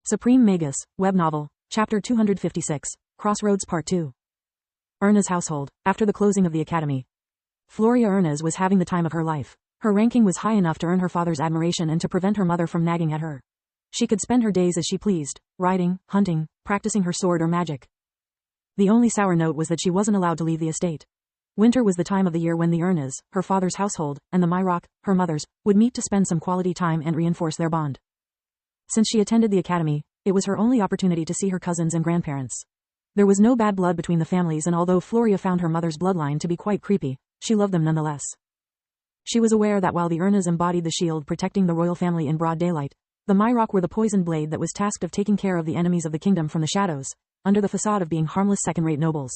Supreme Magus, Web Novel, Chapter 256, Crossroads Part 2. Erna's household, after the closing of the academy. Floria Ernas was having the time of her life. Her ranking was high enough to earn her father's admiration and to prevent her mother from nagging at her. She could spend her days as she pleased, riding, hunting, practicing her sword or magic. The only sour note was that she wasn't allowed to leave the estate. Winter was the time of the year when the Ernas, her father's household, and the Myrock, her mother's, would meet to spend some quality time and reinforce their bond. Since she attended the academy, it was her only opportunity to see her cousins and grandparents. There was no bad blood between the families, and although Floria found her mother's bloodline to be quite creepy, she loved them nonetheless. She was aware that while the Ernas embodied the shield protecting the royal family in broad daylight, the Myrock were the poisoned blade that was tasked of taking care of the enemies of the kingdom from the shadows, under the facade of being harmless second-rate nobles.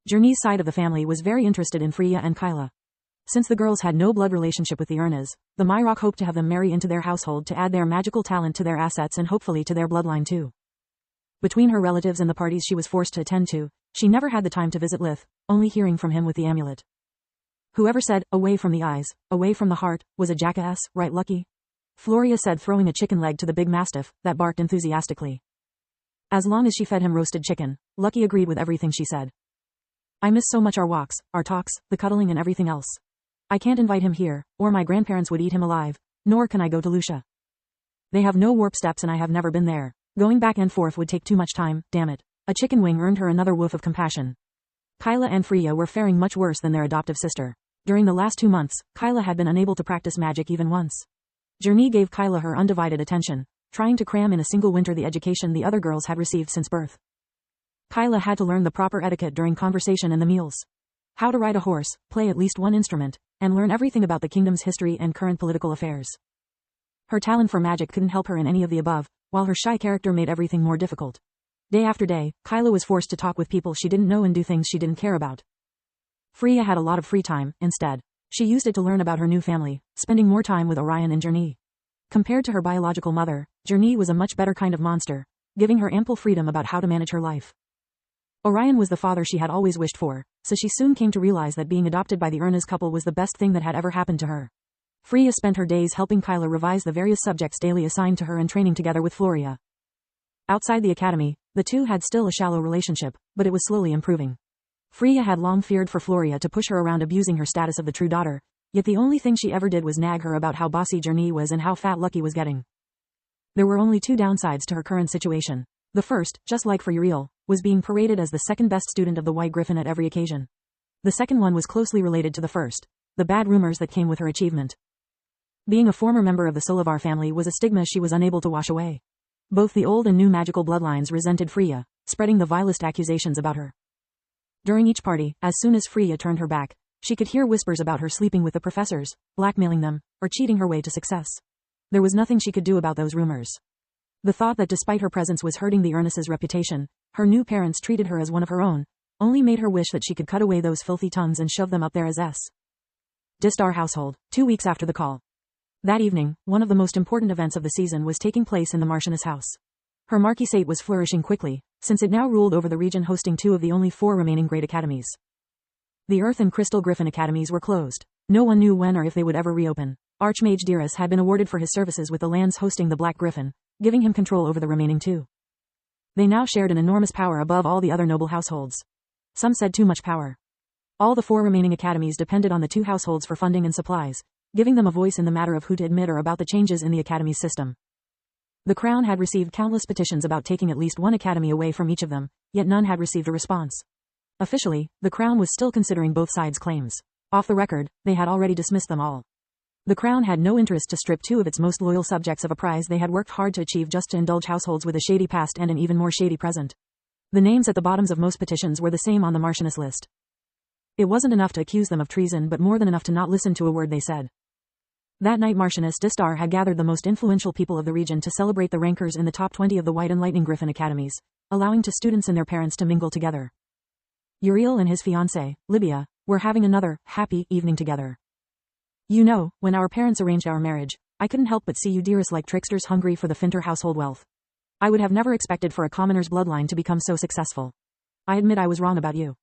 Journey's side of the family was very interested in Freya and Kyla. Since the girls had no blood relationship with the Ernas, the Myrock hoped to have them marry into their household to add their magical talent to their assets and hopefully to their bloodline too. Between her relatives and the parties she was forced to attend to, she never had the time to visit Lith, only hearing from him with the amulet. Whoever said, away from the eyes, away from the heart, was a jackass, right Lucky? Floria said, throwing a chicken leg to the big mastiff, that barked enthusiastically. As long as she fed him roasted chicken, Lucky agreed with everything she said. I miss so much our walks, our talks, the cuddling and everything else. I can't invite him here, or my grandparents would eat him alive, nor can I go to Lucia. They have no warp steps and I have never been there. Going back and forth would take too much time, damn it. A chicken wing earned her another woof of compassion. Kyla and Freya were faring much worse than their adoptive sister. During the last 2 months, Kyla had been unable to practice magic even once. Journey gave Kyla her undivided attention, trying to cram in a single winter the education the other girls had received since birth. Kyla had to learn the proper etiquette during conversation and the meals. How to ride a horse, play at least one instrument, and learn everything about the kingdom's history and current political affairs. Her talent for magic couldn't help her in any of the above, while her shy character made everything more difficult. Day after day, Kyla was forced to talk with people she didn't know and do things she didn't care about. Freya had a lot of free time, instead. She used it to learn about her new family, spending more time with Orion and Journey. Compared to her biological mother, Journey was a much better kind of monster, giving her ample freedom about how to manage her life. Orion was the father she had always wished for, so she soon came to realize that being adopted by the Ernas couple was the best thing that had ever happened to her. Freya spent her days helping Kyla revise the various subjects daily assigned to her and training together with Floria. Outside the academy, the two had still a shallow relationship, but it was slowly improving. Freya had long feared for Floria to push her around abusing her status of the true daughter, yet the only thing she ever did was nag her about how bossy Journey was and how fat Lucky was getting. There were only 2 downsides to her current situation. The first, just like for Uriel, was being paraded as the second best student of the White Griffin at every occasion. The second one was closely related to the first, the bad rumors that came with her achievement. Being a former member of the Solivar family was a stigma she was unable to wash away. Both the old and new magical bloodlines resented Freya, spreading the vilest accusations about her. During each party, as soon as Freya turned her back, she could hear whispers about her sleeping with the professors, blackmailing them, or cheating her way to success. There was nothing she could do about those rumors. The thought that despite her presence was hurting the Ernas' reputation, her new parents treated her as one of her own, only made her wish that she could cut away those filthy tongues and shove them up there as Distar household, 2 weeks after the call. That evening, one of the most important events of the season was taking place in the Marchioness house. Her marquisate was flourishing quickly, since it now ruled over the region, hosting 2 of the only 4 remaining great academies. The Earth and Crystal Griffin academies were closed. No one knew when or if they would ever reopen. Archmage Dyrus had been awarded for his services with the lands hosting the Black Griffin, giving him control over the remaining 2. They now shared an enormous power above all the other noble households. Some said too much power. All the 4 remaining academies depended on the 2 households for funding and supplies, giving them a voice in the matter of who to admit or about the changes in the academy's system. The Crown had received countless petitions about taking at least one academy away from each of them, yet none had received a response. Officially, the Crown was still considering both sides' claims. Off the record, they had already dismissed them all. The Crown had no interest to strip 2 of its most loyal subjects of a prize they had worked hard to achieve just to indulge households with a shady past and an even more shady present. The names at the bottoms of most petitions were the same on the Marchioness list. It wasn't enough to accuse them of treason, but more than enough to not listen to a word they said. That night, Marchioness Distar had gathered the most influential people of the region to celebrate the rankers in the top 20 of the White and Lightning Griffin academies, allowing to students and their parents to mingle together. Uriel and his fiancée, Libya, were having another happy evening together. You know, when our parents arranged our marriage, I couldn't help but see you dearest like tricksters hungry for the Finter household wealth. I would have never expected for a commoner's bloodline to become so successful. I admit I was wrong about you.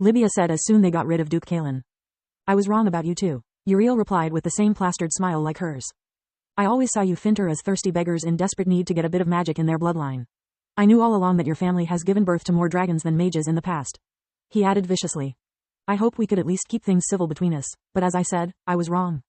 Libya said as soon they got rid of Duke Kalen. I was wrong about you too, Uriel replied with the same plastered smile like hers. I always saw you Finter as thirsty beggars in desperate need to get a bit of magic in their bloodline. I knew all along that your family has given birth to more dragons than mages in the past. He added viciously. I hope we could at least keep things civil between us, but as I said, I was wrong.